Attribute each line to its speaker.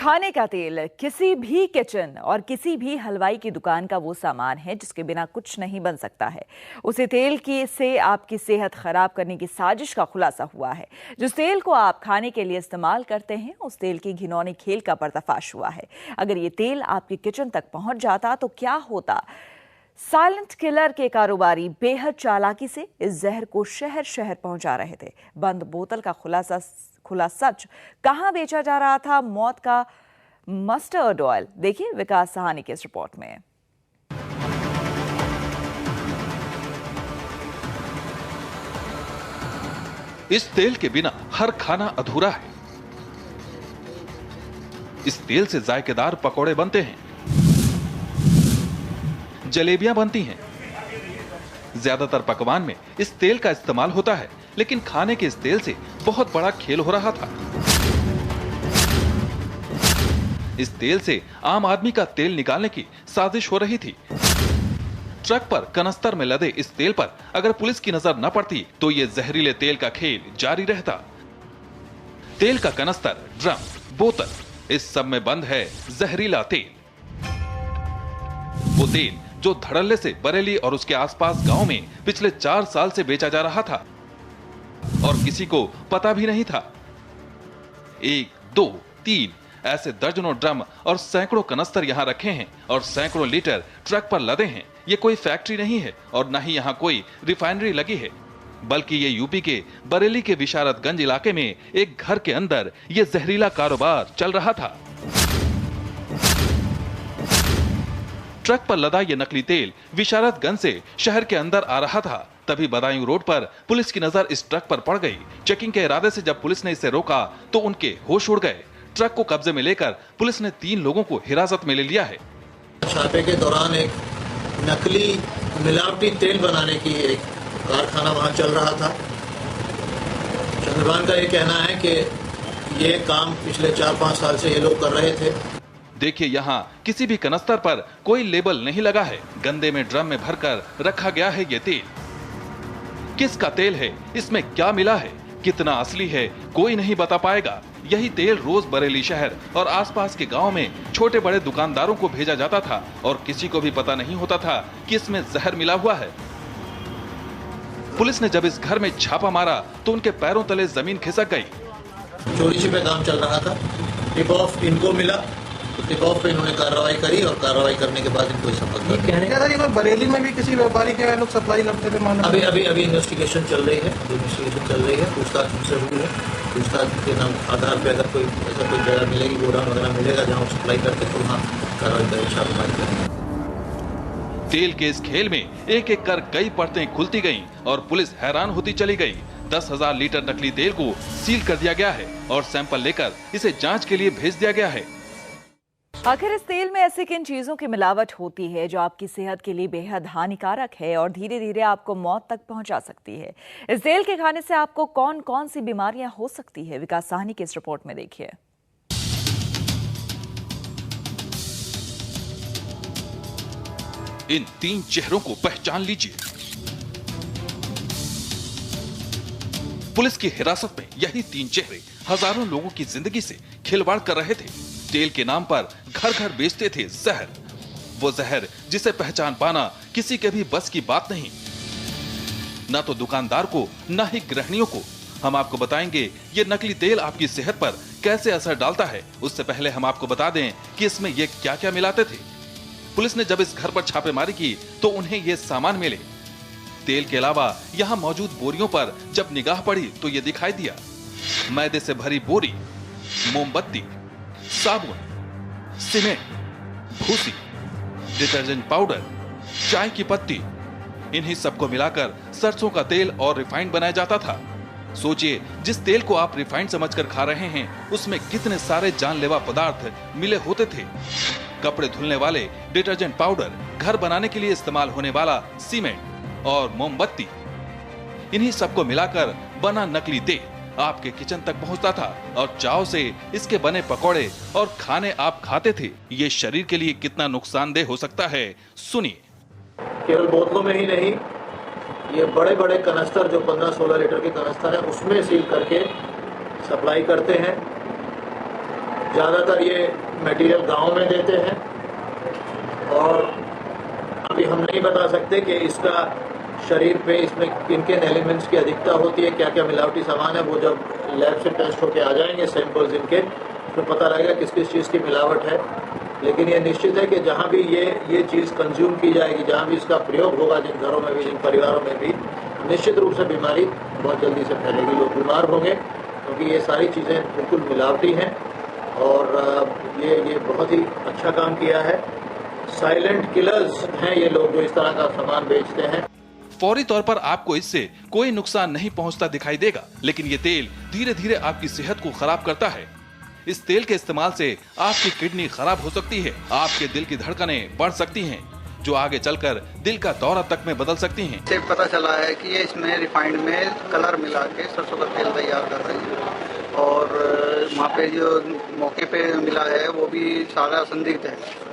Speaker 1: खाने का तेल किसी भी किचन और किसी भी हलवाई की दुकान का वो सामान है जिसके बिना कुछ नहीं बन सकता है। उसी तेल की से आपकी सेहत खराब करने की साजिश का खुलासा हुआ है। जिस तेल को आप खाने के लिए इस्तेमाल करते हैं उस तेल की घिनौनी खेल का पर्दाफाश हुआ है। अगर ये तेल आपके किचन तक पहुंच जाता तो क्या होता। साइलेंट किलर के कारोबारी बेहद चालाकी से इस जहर को शहर शहर पहुंचा रहे थे। बंद बोतल का खुला सच कहां बेचा जा रहा था। मौत का मस्टर्ड ऑयल, देखिए विकास सहानी की इस रिपोर्ट में।
Speaker 2: इस तेल के बिना हर खाना अधूरा है। इस तेल से जायकेदार पकौड़े बनते हैं, जलेबियां बनती हैं। ज्यादातर पकवान में इस तेल का इस्तेमाल होता है, लेकिन खाने के इस तेल से बहुत बड़ा खेल हो रहा था। इस तेल से आम आदमी का तेल निकालने की साजिश हो रही थी। ट्रक पर कनस्तर में लदे इस तेल पर अगर पुलिस की नजर न पड़ती तो ये जहरीले तेल का खेल जारी रहता। तेल का कनस्तर, ड्रम, बोतल, इस सब में बंद है जहरीला तेल। वो तेल जो धड़ल्ले से बरेली और उसके आसपास गांव में पिछले 4 साल से बेचा जा रहा था और किसी को पता भी नहीं था। 1, 2, 3 ऐसे दर्जनों ड्रम और सैकड़ों कनस्तर यहां रखे हैं और सैकड़ों लीटर ट्रक पर लदे हैं। ये कोई फैक्ट्री नहीं है और न ही यहां कोई रिफाइनरी लगी है, बल्कि ये यूपी के बरेली के विशारतगंज इलाके में एक घर के अंदर ये जहरीला कारोबार चल रहा था। ट्रक पर लदा ये नकली तेल विशारतगंज से शहर के अंदर आ रहा था। तभी बदायूं रोड पर पुलिस की नजर इस ट्रक पर पड़ गई। चेकिंग के इरादे से जब पुलिस ने इसे रोका तो उनके होश उड़ गए। ट्रक को कब्जे में लेकर पुलिस ने 3 लोगों को हिरासत में ले लिया है।
Speaker 3: छापे के दौरान एक नकली मिलावटी तेल बनाने की एक कारखाना वहां चल रहा था। चंद्रभान का ये कहना है कि ये काम पिछले 4-5 साल से ये लोग कर रहे थे।
Speaker 2: देखिए, यहाँ किसी भी कनस्तर पर कोई लेबल नहीं लगा है। गंदे में ड्रम में भरकर रखा गया है ये तेल। किसका तेल है, इसमें क्या मिला है, कितना असली है, कोई नहीं बता पाएगा। यही तेल रोज बरेली शहर और आसपास के गांव में छोटे बड़े दुकानदारों को भेजा जाता था और किसी को भी पता नहीं होता था कि इसमें जहर मिला हुआ है। पुलिस ने जब इस घर में छापा मारा तो उनके पैरों तले जमीन खिसक गई।
Speaker 3: चोरी छिपे काम चल रहा था। टिप ऑफ इनको मिला, टिप ऑफ पे इन्होंने कार्रवाई करी और कार्रवाई करने के बाद इनको सफलता।
Speaker 4: कहने का था ये बरेली में भी किसी व्यापारी के लोग सप्लाई करते थे मानो।
Speaker 3: अभी इन्वेस्टिगेशन चल रही है, पूछताछ उनसे हुई है। पूछताछ के नाम आधार पे अगर कोई ऐसा कोई जगह मिलेगी, गोदाम वगैरह मिलेगा जहाँ सप्लाई करते तो वहाँ कार्रवाई करेंगे, छापेमारी करेंगे।
Speaker 2: तेल के इस खेल में एक एक कर कई परतें खुलती गईं और पुलिस हैरान होती चली गई। 10,000 लीटर नकली तेल को सील कर दिया गया है और सैंपल लेकर इसे जांच के लिए भेज दिया गया है।
Speaker 1: आखिर इस तेल में ऐसी किन चीजों की मिलावट होती है जो आपकी सेहत के लिए बेहद हानिकारक है और धीरे धीरे आपको मौत तक पहुंचा सकती है। इस तेल के खाने से आपको कौन कौन सी बीमारियां हो सकती है, विकास साहनी की इस रिपोर्ट में देखिए।
Speaker 2: इन 3 चेहरों को पहचान लीजिए। पुलिस की हिरासत में यही 3 चेहरे हजारों लोगों की जिंदगी से खिलवाड़ कर रहे थे। तेल के नाम पर घर घर बेचते थे जहर। वो जहर जिसे पहचान पाना किसी के भी बस की बात नहीं, न तो दुकानदार को न ही गृहिणियों को। हम आपको बताएंगे ये नकली तेल आपकी सेहत पर कैसे असर डालता है। उससे पहले हम आपको बता दें कि इसमें ये क्या क्या मिलाते थे। पुलिस ने जब इस घर पर छापेमारी की तो उन्हें ये सामान मिले। तेल के अलावा यहाँ मौजूद बोरियों पर जब निगाह पड़ी तो ये दिखाई दिया। मैदे से भरी बोरी, मोमबत्ती, साबुन, सीमेंट, भूसी, डिटर्जेंट पाउडर, चाय की पत्ती, इन्हीं सबको मिलाकर सरसों का तेल और रिफाइंड बनाया जाता था। सोचिए, जिस तेल को आप रिफाइंड समझकर खा रहे हैं उसमें कितने सारे जानलेवा पदार्थ मिले होते थे। कपड़े धुलने वाले डिटर्जेंट पाउडर, घर बनाने के लिए इस्तेमाल होने वाला सीमेंट और मोमबत्ती, इन्हीं सबको मिलाकर बना नकली तेल आपके किचन तक पहुंचता था और चाव से इसके बने पकौड़े और खाने आप खाते थे। ये शरीर के लिए कितना नुकसानदेह हो सकता है, सुनिए।
Speaker 3: केवल बोतलों में ही नहीं, ये बड़े बड़े कनस्तर जो 15-16 लीटर के कनस्तर है उसमें सील करके सप्लाई करते हैं। ज़्यादातर ये मटेरियल गांव में देते हैं और अभी हम नहीं बता सकते कि इसका शरीर पे इसमें किन किन एलिमेंट्स की अधिकता होती है, क्या क्या मिलावटी सामान है। वो जब लैब से टेस्ट होके आ जाएंगे सैंपल्स इनके, उसमें पता लगेगा किस किस चीज़ की मिलावट है। लेकिन ये निश्चित है कि जहाँ भी ये चीज़ कंज्यूम की जाएगी, जहाँ भी इसका प्रयोग होगा, जिन घरों में भी, जिन परिवारों में भी, निश्चित रूप से बीमारी बहुत जल्दी से फैलेगी, लोग बीमार होंगे, क्योंकि ये सारी चीज़ें बिल्कुल मिलावटी हैं। और ये बहुत ही अच्छा काम किया है। साइलेंट किलर्स हैं ये लोग जो इस तरह का सामान बेचते हैं।
Speaker 2: फौरी तौर पर आपको इससे कोई नुकसान नहीं पहुंचता दिखाई देगा, लेकिन ये तेल धीरे धीरे आपकी सेहत को खराब करता है। इस तेल के इस्तेमाल से आपकी किडनी खराब हो सकती है, आपके दिल की धड़कनें बढ़ सकती हैं, जो आगे चलकर दिल का दौरा तक में बदल सकती हैं।
Speaker 5: से पता चला है कि ये इसमें रिफाइंड में कलर मिला के सरसों का तेल तैयार कर रही है और वहाँ पे जो मौके पे मिला है वो भी सारा संदिग्ध है।